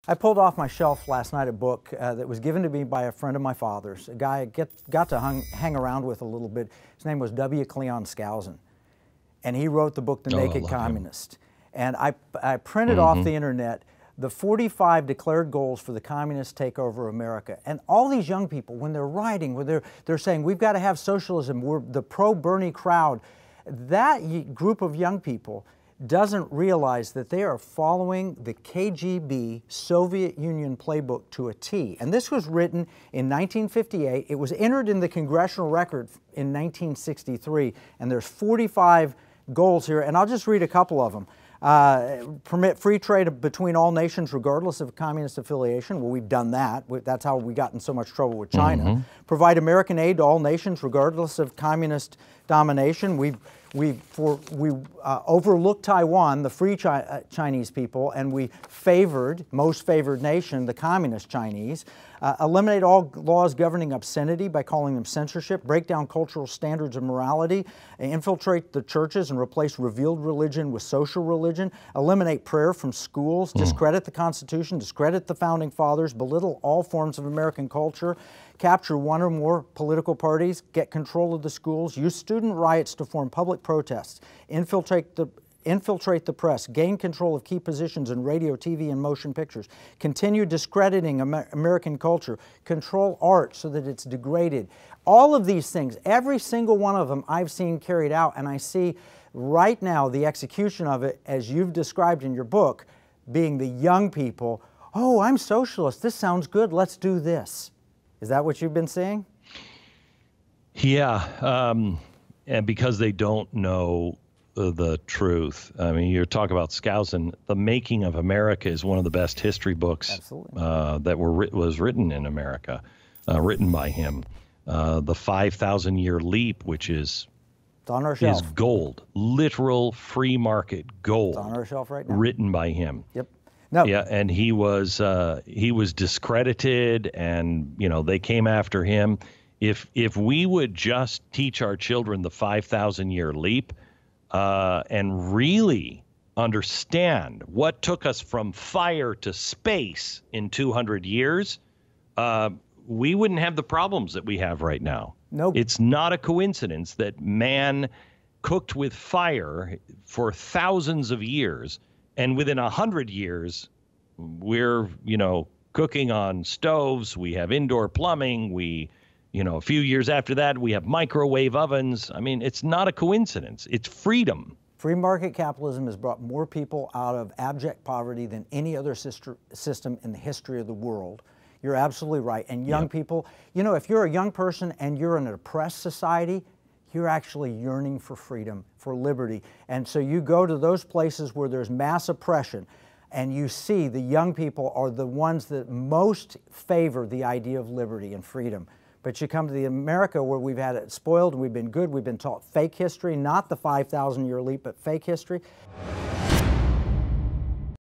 I pulled off my shelf last night a book that was given to me by a friend of my father's, a guy I got to hang around with a little bit. His name was W. Cleon Skousen, and he wrote the book The Naked Communist. And I printed off the internet the 45 declared goals for the communists take over America. And all these young people, when they're writing, when they're saying, we've got to have socialism, we're the pro-Bernie crowd, that group of young people doesn't realize that they are following the KGB Soviet Union playbook to a T. And this was written in 1958. It was entered in the Congressional Record in 1963. And there's 45 goals here, and I'll just read a couple of them. Permit free trade between all nations regardless of communist affiliation. Well, we've done that. That's how we got in so much trouble with China. Provide American aid to all nations regardless of communist domination. We overlooked Taiwan, the free Chinese people, and we favored, most favored nation, the communist Chinese. Eliminate all laws governing obscenity by calling them censorship. Break down cultural standards of morality. Infiltrate the churches and replace revealed religion with social religion. Eliminate prayer from schools. Discredit the Constitution. Discredit the Founding Fathers. Belittle all forms of American culture. Capture one or more political parties. Get control of the schools. Use student riots to form public protests. Infiltrate the press, gain control of key positions in radio, TV, and motion pictures, continue discrediting American culture, control art so that it's degraded. All of these things, every single one of them I've seen carried out, and I see right now the execution of it, as you've described in your book, being the young people. Oh, I'm socialist, this sounds good, let's do this. Is that what you've been seeing? Yeah, and because they don't know the truth. I mean, you're talking about Skousen. The Making of America is one of the best history books that was written in America, written by him. The 5,000-Year Leap, which is on our shelf. Is gold, literal free market gold. It's on our shelf right now. Written by him. Yep. No. Yeah, and he was discredited, and they came after him. If we would just teach our children the 5,000-Year Leap, and really understand what took us from fire to space in 200 years, we wouldn't have the problems that we have right now. Nope. It's not a coincidence that man cooked with fire for thousands of years, and within 100 years, we're, cooking on stoves, we have indoor plumbing, a few years after that, we have microwave ovens. I mean, it's not a coincidence. It's freedom. Free market capitalism has brought more people out of abject poverty than any other system in the history of the world. You're absolutely right. And young people, if you're a young person and you're in an oppressed society, you're actually yearning for freedom, for liberty. And so you go to those places where there's mass oppression, and you see the young people are the ones that most favor the idea of liberty and freedom. But you come to the America where we've had it spoiled, and we've been good, we've been taught fake history, not the 5,000-Year Leap, but fake history.